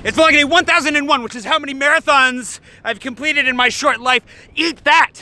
It's belonging to 1001, which is how many marathons I've completed in my short life. Eat that!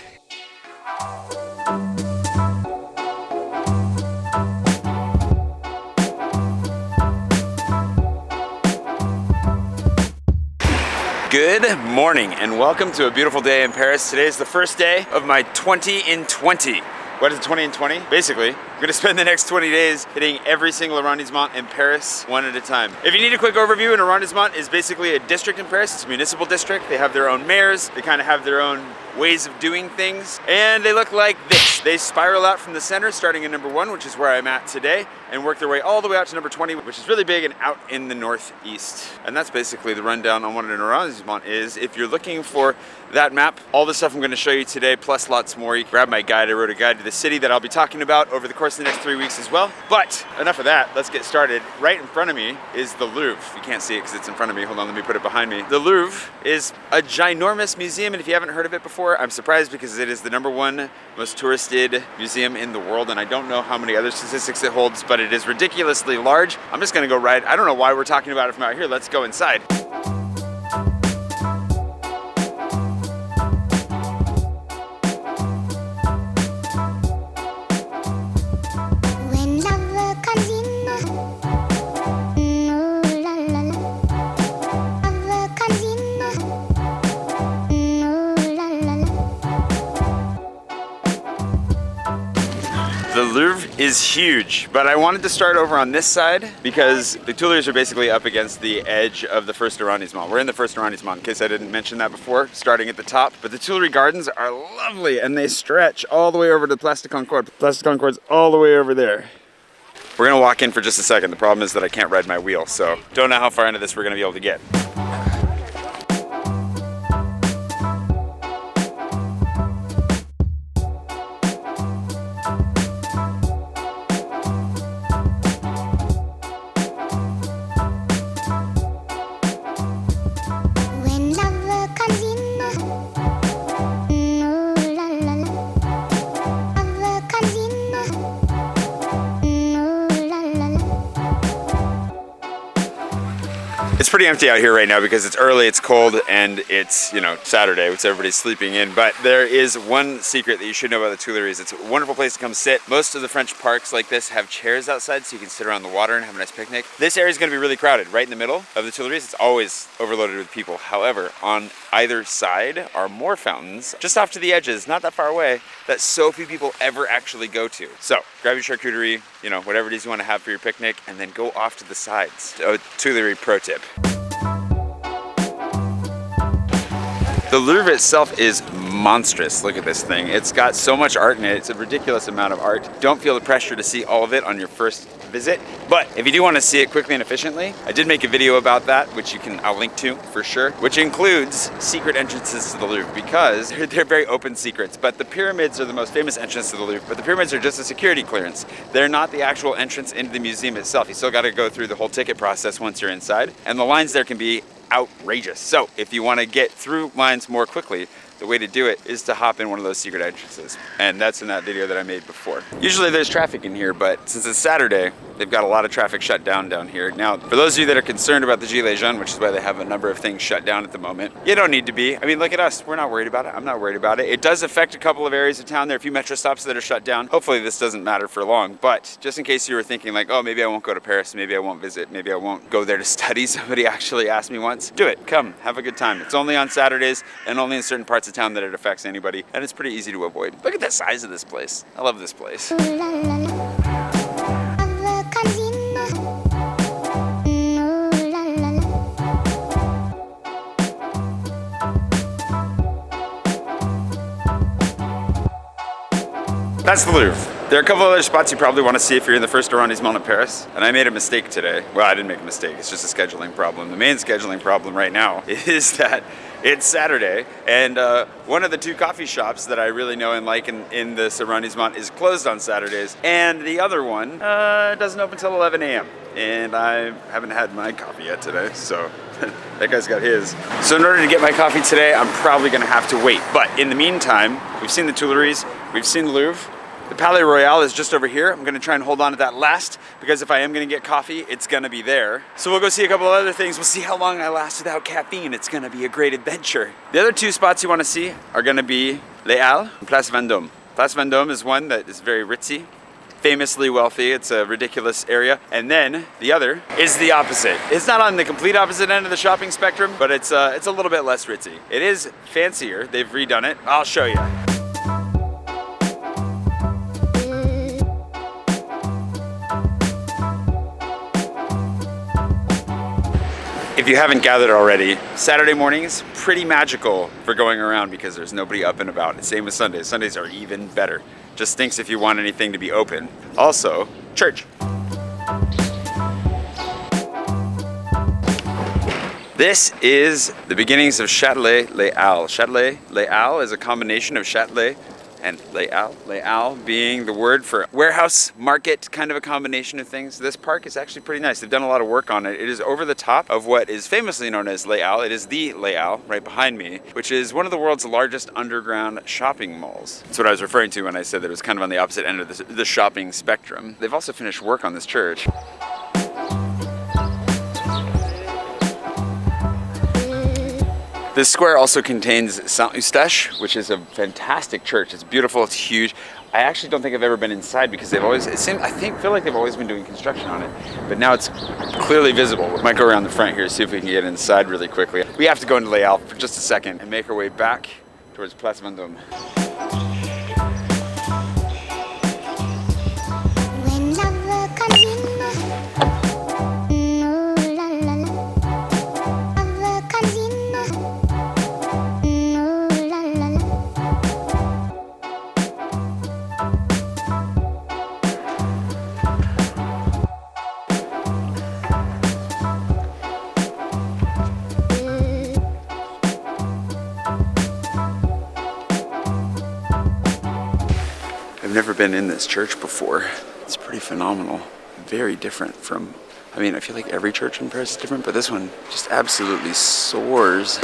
Good morning and welcome to a beautiful day in Paris. Today is the first day of my 20 in 20. What is 20 in 20? Basically, I'm gonna spend the next 20 days hitting every single arrondissement in Paris one at a time. If you need a quick overview, an arrondissement is basically a district in Paris. It's a municipal district. They have their own mayors. They kind of have their own ways of doing things. And they look like this. They spiral out from the center, starting at number 1, which is where I'm at today, and work their way all the way out to number 20, which is really big and out in the northeast. And that's basically the rundown on what an arrondissement is. If you're looking for that map, all the stuff I'm gonna show you today, plus lots more, you can grab my guide. I wrote a guide to the city that I'll be talking about over the course of the next 3 weeks as well. But enough of that, let's get started. Right in front of me is the Louvre. You can't see it because it's in front of me. Hold on, let me put it behind me. The Louvre is a ginormous museum, and if you haven't heard of it before, I'm surprised because it is the #1 most touristed museum in the world, and I don't know how many other statistics it holds, but it is ridiculously large. I'm just gonna go ride. I don't know why we're talking about it from out here. Let's go inside. The Louvre is huge, but I wanted to start over on this side because the Tuileries are basically up against the edge of the first arrondissement. We're in the first arrondissement, in case I didn't mention that before, starting at the top. But the Tuileries gardens are lovely, and they stretch all the way over to Place de Concorde. Place de Concorde's all the way over there. We're gonna walk in for just a second. The problem is that I can't ride my wheel, so don't know how far into this we're gonna be able to get. It's pretty empty out here right now because it's early, it's cold, and it's, you know, Saturday, which everybody's sleeping in. But there is one secret that you should know about the Tuileries. It's a wonderful place to come sit. Most of the French parks like this have chairs outside so you can sit around the water and have a nice picnic. This area is going to be really crowded. Right in the middle of the Tuileries, it's always overloaded with people. However, on either side are more fountains, just off to the edges, not that far away, that so few people ever actually go to. So grab your charcuterie, you know, whatever it is you want to have for your picnic, and then go off to the sides. A Tuileries pro tip. The Louvre itself is monstrous. Look at this thing. It's got so much art in it. It's a ridiculous amount of art. Don't feel the pressure to see all of it on your first visit. But if you do want to see it quickly and efficiently, I did make a video about that, which I'll link to for sure, which includes secret entrances to the Louvre because they're very open secrets. But the pyramids are the most famous entrance to the Louvre, but the pyramids are just a security clearance. They're not the actual entrance into the museum itself. You still got to go through the whole ticket process once you're inside. And the lines there can be outrageous. So if you want to get through lines more quickly, the way to do it is to hop in one of those secret entrances. And that's in that video that I made before. Usually there's traffic in here, but since it's Saturday, they've got a lot of traffic shut down here. Now, for those of you that are concerned about the Gilets jaunes, which is why they have a number of things shut down at the moment, you don't need to be. I mean, look at us. We're not worried about it. I'm not worried about it. It does affect a couple of areas of town. There are a few metro stops that are shut down. Hopefully this doesn't matter for long, but just in case you were thinking like, oh, maybe I won't go to Paris, maybe I won't visit, maybe I won't go there to study. Somebody actually asked me once, do it. Come, have a good time. It's only on Saturdays and only in certain parts of town that it affects anybody, and it's pretty easy to avoid. Look at the size of this place. I love this place. That's the Louvre. There are a couple other spots you probably want to see if you're in the first arrondissement of Paris, and I made a mistake today. Well, I didn't make a mistake, it's just a scheduling problem. The main scheduling problem right now is that it's Saturday, and one of the 2 coffee shops that I really know and like in this arrondissement is closed on Saturdays, and the other one doesn't open until 11 a.m. And I haven't had my coffee yet today, so that guy's got his. So in order to get my coffee today, I'm probably gonna have to wait. But in the meantime, we've seen the Tuileries, we've seen the Louvre. The Palais Royal is just over here. I'm gonna try and hold on to that last because if I am gonna get coffee, it's gonna be there. So we'll go see a couple of other things. We'll see how long I last without caffeine. It's gonna be a great adventure. The other two spots you wanna see are gonna be Les Halles and Place Vendôme. Place Vendôme is one that is very ritzy, famously wealthy. It's a ridiculous area. And then the other is the opposite. It's not on the complete opposite end of the shopping spectrum, but it's a little bit less ritzy. It is fancier. They've redone it. I'll show you. If you haven't gathered already, Saturday mornings, pretty magical for going around because there's nobody up and about. Same with Sundays. Sundays are even better. Just stinks if you want anything to be open. Also, church. This is the beginnings of Chatelet Les Halles. Chatelet Les Halles is a combination of Chatelet and Les Halles. Les Halles being the word for warehouse, market, kind of a combination of things. This park is actually pretty nice. They've done a lot of work on it. It is over the top of what is famously known as Les Halles. It is the Les Halles right behind me, which is one of the world's largest underground shopping malls. That's what I was referring to when I said that it was kind of on the opposite end of the shopping spectrum. They've also finished work on this church. This square also contains Saint-Eustache, which is a fantastic church. It's beautiful, it's huge. I actually don't think I've ever been inside because they've always, feel like they've always been doing construction on it. But now it's clearly visible. We might go around the front here, see if we can get inside really quickly. We have to go into Les Halles for just a second and make our way back towards Place Vendôme. I've never been in this church before. It's pretty phenomenal. Very different from, I mean, I feel like every church in Paris is different, but this one just absolutely soars.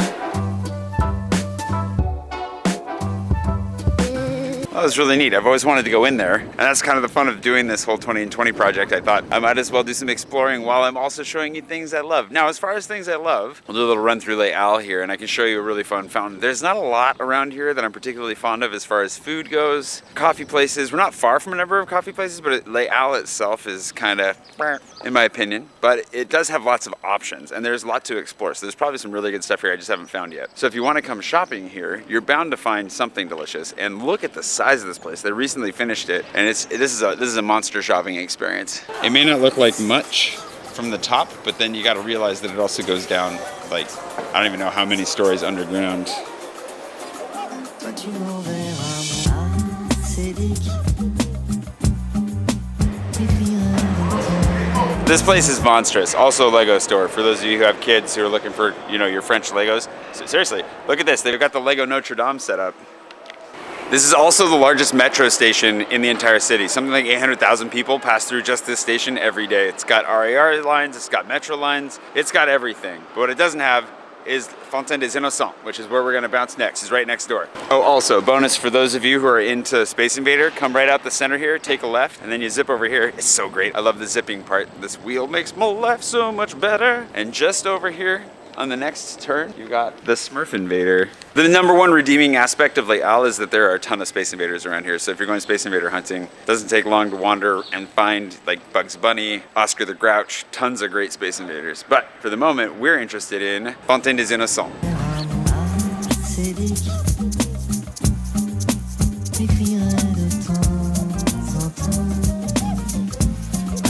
That was really neat. I've always wanted to go in there, and that's kind of the fun of doing this whole 20 in 20 project. I thought I might as well do some exploring while I'm also showing you things I love. Now, as far as things I love, we'll do a little run through Les Halles here, and I can show you a really fun fountain. There's not a lot around here that I'm particularly fond of as far as food goes. Coffee places, we're not far from a number of coffee places, but Les Halles itself is kind of, in my opinion, but it does have lots of options, and there's a lot to explore. So there's probably some really good stuff here I just haven't found yet. So if you want to come shopping here, you're bound to find something delicious. And look at the size of this place. They recently finished it, and this is a monster shopping experience. It may not look like much from the top, but then you got to realize that it also goes down like I don't even know how many stories underground. This place is monstrous. Also a Lego store for those of you who have kids who are looking for, your French Legos. So seriously, look at this. They've got the Lego Notre Dame set up. This is also the largest metro station in the entire city. Something like 800,000 people pass through just this station every day. It's got RER lines, it's got metro lines, it's got everything. But what it doesn't have is Fontaine des Innocents, which is where we're gonna bounce next. It's right next door. Oh, also, bonus for those of you who are into Space Invader, come right out the center here, take a left, and then you zip over here. It's so great. I love the zipping part. This wheel makes my life so much better. And just over here, on the next turn, you got the Smurf Invader. The number one redeeming aspect of Les Halles is that there are a ton of Space Invaders around here. So if you're going Space Invader hunting, it doesn't take long to wander and find like Bugs Bunny, Oscar the Grouch, tons of great Space Invaders. But for the moment, we're interested in Fontaine des Innocents.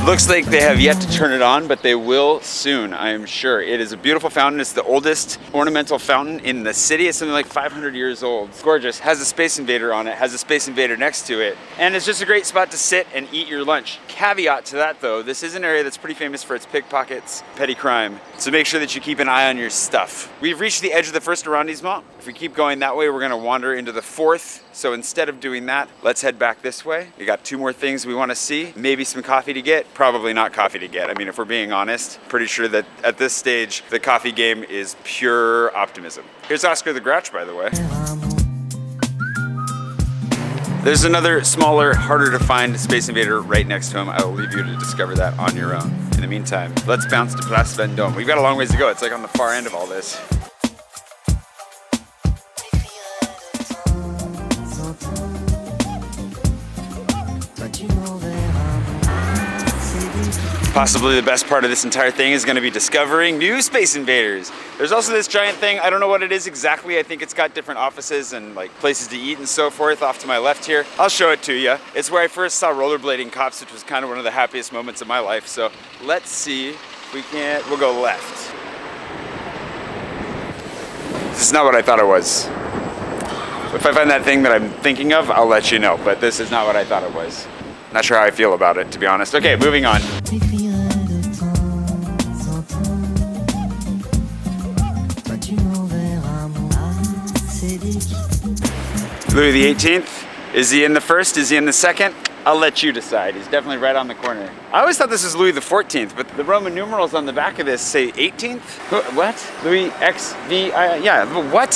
Looks like they have yet to turn it on, but they will soon, I am sure. It is a beautiful fountain. It's the oldest ornamental fountain in the city. It's something like 500 years old. It's gorgeous. Has a Space Invader on it, has a Space Invader next to it. And it's just a great spot to sit and eat your lunch. Caveat to that though, this is an area that's pretty famous for its pickpockets, petty crime. So make sure that you keep an eye on your stuff. We've reached the edge of the first arrondissement. If we keep going that way, we're gonna wander into the fourth. So instead of doing that, let's head back this way. We got two more things we wanna see. Maybe some coffee to get. Probably not coffee to get. I mean, if we're being honest, pretty sure that at this stage, the coffee game is pure optimism. Here's Oscar the Grouch, by the way. There's another smaller, harder to find Space Invader right next to him. I will leave you to discover that on your own. In the meantime, let's bounce to Place Vendôme. We've got a long ways to go. It's like on the far end of all this. Possibly the best part of this entire thing is going to be discovering new Space Invaders. There's also this giant thing. I don't know what it is exactly. I think it's got different offices and like places to eat and so forth off to my left here. I'll show it to you. It's where I first saw rollerblading cops, which was kind of one of the happiest moments of my life. So let's see if we can't. We'll go left. This is not what I thought it was. If I find that thing that I'm thinking of, I'll let you know. But this is not what I thought it was. Not sure how I feel about it, to be honest. Okay, moving on. Louis the 18th. Is he in the first? Is he in the second? I'll let you decide. He's definitely right on the corner. I always thought this was Louis the 14th, but the Roman numerals on the back of this say 18th? What? Louis XV? Yeah, what?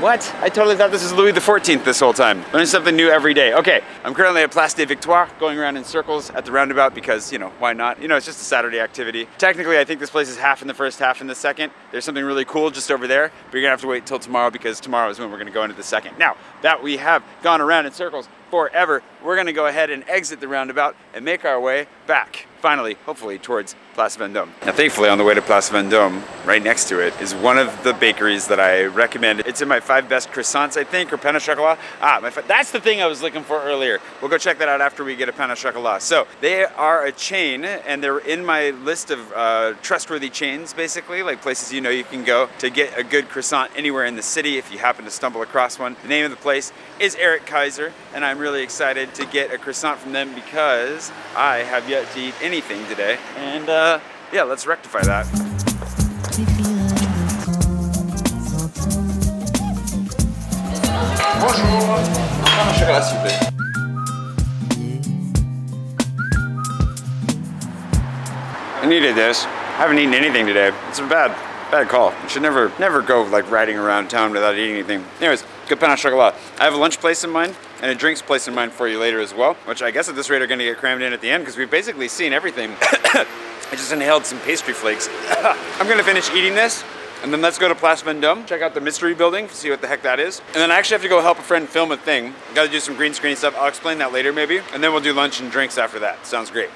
What? I totally thought this was Louis the 14th this whole time. Learning something new every day. Okay, I'm currently at Place des Victoires, going around in circles at the roundabout because, you know, why not? You know, it's just a Saturday activity. Technically, I think this place is half in the first, half in the second. There's something really cool just over there, but you're gonna have to wait till tomorrow because tomorrow is when we're gonna go into the second. Now, that we have gone around in circles forever, we're gonna go ahead and exit the roundabout and make our way back, finally, hopefully, towards Place Vendôme. Now, thankfully, on the way to Place Vendôme, right next to it, is one of the bakeries that I recommend. It's in my 5 best croissants, I think, or pain au chocolat. That's the thing I was looking for earlier. We'll go check that out after we get a pain au chocolat. So, they are a chain, and they're in my list of trustworthy chains, basically, like places you know you can go to get a good croissant anywhere in the city if you happen to stumble across one. The name of the place is Eric Kaiser, and I'm really excited to get a croissant from them because I have yet to eat anything today. And yeah, let's rectify that. Bonjour. Pain au chocolat, s'il vous plaît. I needed this. I haven't eaten anything today. It's a bad call. You should never go like riding around town without eating anything. Anyways, good pain au chocolat. I have a lunch place in mind and a drinks place in mind for you later as well, which I guess at this rate are going to get crammed in at the end because we've basically seen everything. I just inhaled some pastry flakes. I'm going to finish eating this and then let's go to Place Vendôme, check out the mystery building, see what the heck that is. And then I actually have to go help a friend film a thing. Got to do some green screen stuff. I'll explain that later maybe. And then we'll do lunch and drinks after that. Sounds great.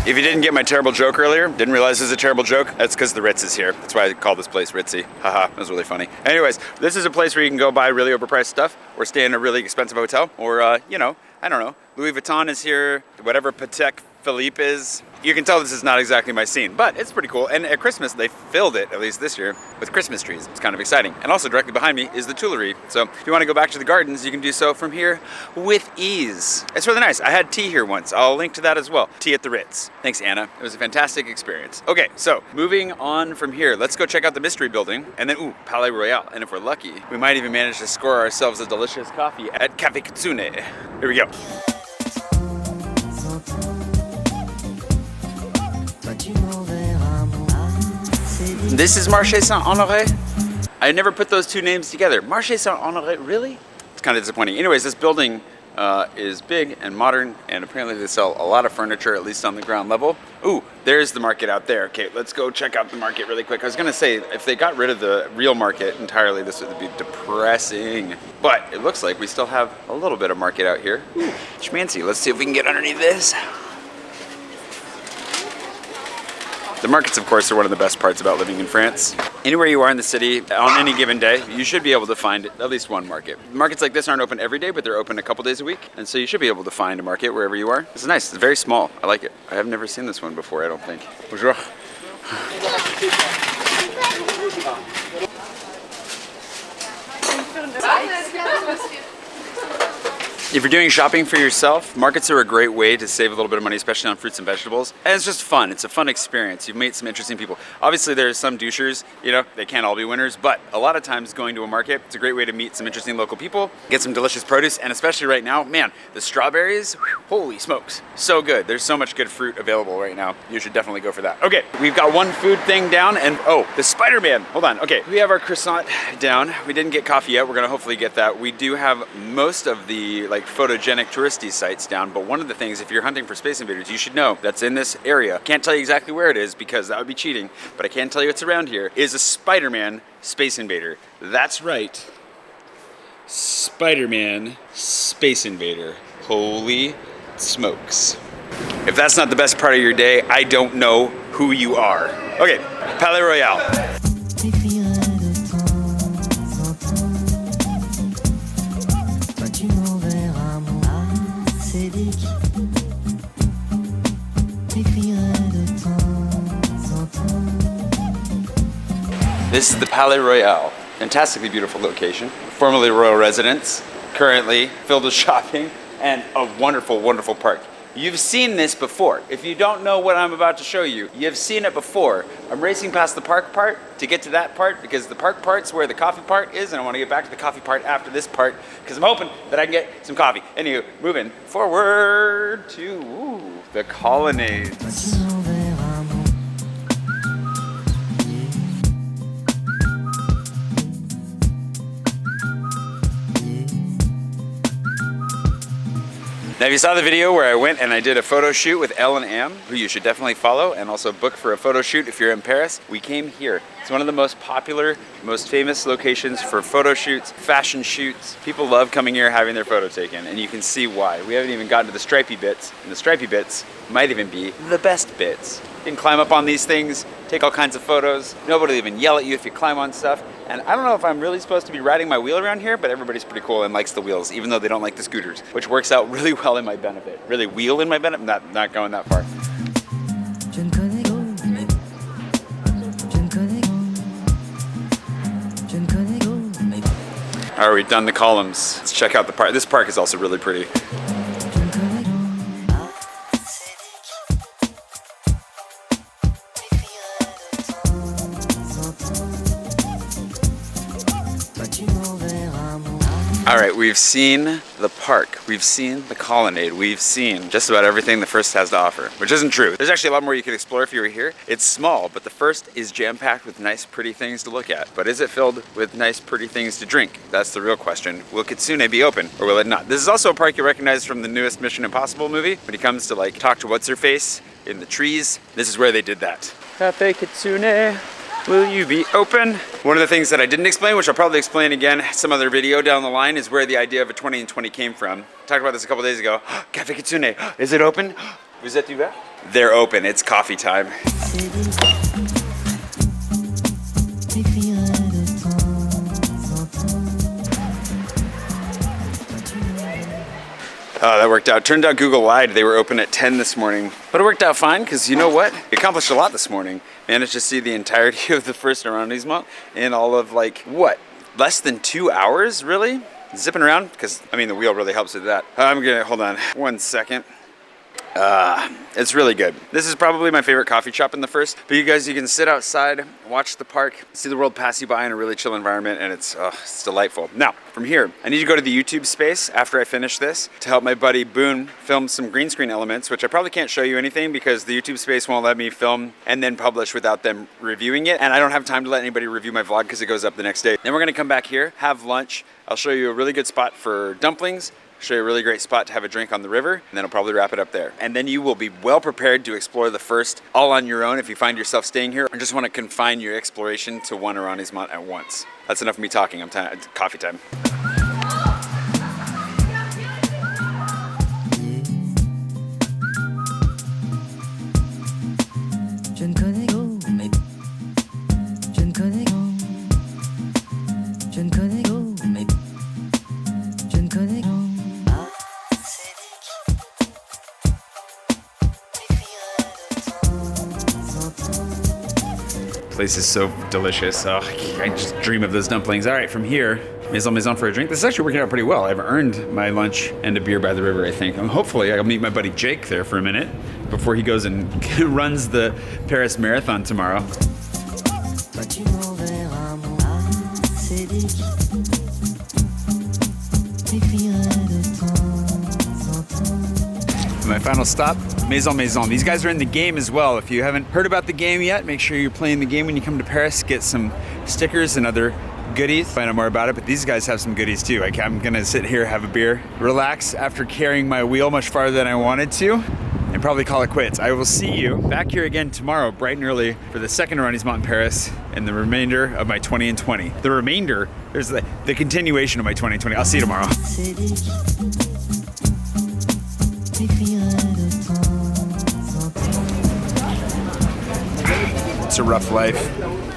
If you didn't get my terrible joke earlier, didn't realize it was a terrible joke, that's because the Ritz is here. That's why I call this place Ritzy. Haha, that was really funny. Anyways, this is a place where you can go buy really overpriced stuff or stay in a really expensive hotel or, you know, I don't know. Louis Vuitton is here, whatever Patek Philippe is. You can tell this is not exactly my scene, but it's pretty cool. And at Christmas, they filled it, at least this year, with Christmas trees. It's kind of exciting. And also directly behind me is the Tuileries. So if you want to go back to the gardens, you can do so from here with ease. It's really nice. I had tea here once. I'll link to that as well. Tea at the Ritz. Thanks, Anna. It was a fantastic experience. Okay, so moving on from here, let's go check out the mystery building and then, Palais Royal. And if we're lucky, we might even manage to score ourselves a delicious coffee at Cafe Kitsune. Here we go. This is Marché Saint-Honoré. I never put those two names together. Marché Saint-Honoré, really? It's kind of disappointing. Anyways, this building is big and modern, and apparently they sell a lot of furniture, at least on the ground level. Ooh, there's the market out there. Okay, let's go check out the market really quick. I was gonna say, if they got rid of the real market entirely, this would be depressing. But it looks like we still have a little bit of market out here. Ooh, schmancy. Let's see if we can get underneath this. The markets, of course, are one of the best parts about living in France. Anywhere you are in the city, on any given day, you should be able to find at least one market. Markets like this aren't open every day, but they're open a couple days a week. And so you should be able to find a market wherever you are. This is nice. It's very small. I like it. I have never seen this one before, I don't think. Bonjour. If you're doing shopping for yourself, markets are a great way to save a little bit of money, especially on fruits and vegetables. And it's just fun. It's a fun experience. You've met some interesting people. Obviously, there's some douchers, you know, they can't all be winners, but a lot of times going to a market, it's a great way to meet some interesting local people, get some delicious produce, and especially right now, man, the strawberries, whew, holy smokes, so good. There's so much good fruit available right now. You should definitely go for that. Okay, we've got one food thing down, and oh, the Spider-Man. Hold on. Okay, we have our croissant down. We didn't get coffee yet. We're gonna hopefully get that. We do have most of the like photogenic touristy sites down, but one of the things, if you're hunting for Space Invaders, you should know that's in this area. Can't tell you exactly where it is because that would be cheating, but I can tell you it's around here, is a Spider-Man Space Invader. That's right. Spider-Man Space Invader. Holy smokes. If that's not the best part of your day, I don't know who you are. Okay, Palais Royal. This is the Palais Royal. Fantastically beautiful location. Formerly royal residence, currently filled with shopping, and a wonderful, wonderful park. You've seen this before. If you don't know what I'm about to show you, you've seen it before. I'm racing past the park part to get to that part because the park part's where the coffee part is, and I want to get back to the coffee part after this part because I'm hoping that I can get some coffee. Anywho, moving forward to the colonnades. Now, if you saw the video where I went and I did a photo shoot with Elle and Am, who you should definitely follow and also book for a photo shoot if you're in Paris, we came here. It's one of the most popular, most famous locations for photo shoots, fashion shoots. People love coming here, having their photo taken, and you can see why. We haven't even gotten to the stripey bits, and the stripey bits might even be the best bits. You can climb up on these things, take all kinds of photos. Nobody will even yell at you if you climb on stuff. And I don't know if I'm really supposed to be riding my wheel around here, but everybody's pretty cool and likes the wheels, even though they don't like the scooters, which works out really well in my benefit. Really wheel in my benefit, not going that far. All right, we've done the columns. Let's check out the park. This park is also really pretty. All right, we've seen the park, we've seen the colonnade, we've seen just about everything the first has to offer, which isn't true. There's actually a lot more you could explore if you were here. It's small, but the first is jam-packed with nice, pretty things to look at. But is it filled with nice, pretty things to drink? That's the real question. Will Kitsune be open, or will it not? This is also a park you recognize from the newest Mission Impossible movie. When he comes to like talk to what's-her-face in the trees, this is where they did that. Cafe Kitsune. Will you be open? One of the things that I didn't explain, which I'll probably explain again some other video down the line, is where the idea of a 20 and 20 came from. Talked about this a couple days ago. Cafe Kitsune, is it open? Vous êtes ouvert? They're open, it's coffee time. Oh, that worked out. Turned out Google lied. They were open at 10 this morning. But it worked out fine because you know what? We accomplished a lot this morning. Managed to see the entirety of the first Arrondissement in all of like, what? Less than 2 hours, really? Zipping around? Because, I mean, the wheel really helps with that. I'm gonna, hold on 1 second. It's really good. This is probably my favorite coffee shop in the first. But you guys, you can sit outside, watch the park, see the world pass you by in a really chill environment, and it's delightful. Now, from here, I need to go to the YouTube space after I finish this to help my buddy Boone film some green screen elements, which I probably can't show you anything because the YouTube space won't let me film and then publish without them reviewing it. And I don't have time to let anybody review my vlog because it goes up the next day. Then we're gonna come back here, have lunch. I'll show you a really good spot for dumplings. Show you a really great spot to have a drink on the river, and then I'll probably wrap it up there. And then you will be well prepared to explore the first all on your own if you find yourself staying here or just want to confine your exploration to one arrondissement at once. That's enough of me talking. Coffee time. Place is so delicious. Oh, I just dream of those dumplings. All right, from here, Maison for a drink. This is actually working out pretty well. I've earned my lunch and a beer by the river, I think. And hopefully I'll meet my buddy Jake there for a minute before he goes and runs the Paris Marathon tomorrow. My final stop, Maison. These guys are in the game as well. If you haven't heard about the game yet, make sure you're playing the game when you come to Paris. Get some stickers and other goodies. Find out more about it, but these guys have some goodies too. I'm gonna sit here, have a beer, relax after carrying my wheel much farther than I wanted to, and probably call it quits. I will see you back here again tomorrow, bright and early, for the second Arrondissement in Paris and the remainder of my 20 and 20. The remainder, there's the continuation of my 20 and 20. I'll see you tomorrow. It's a rough life.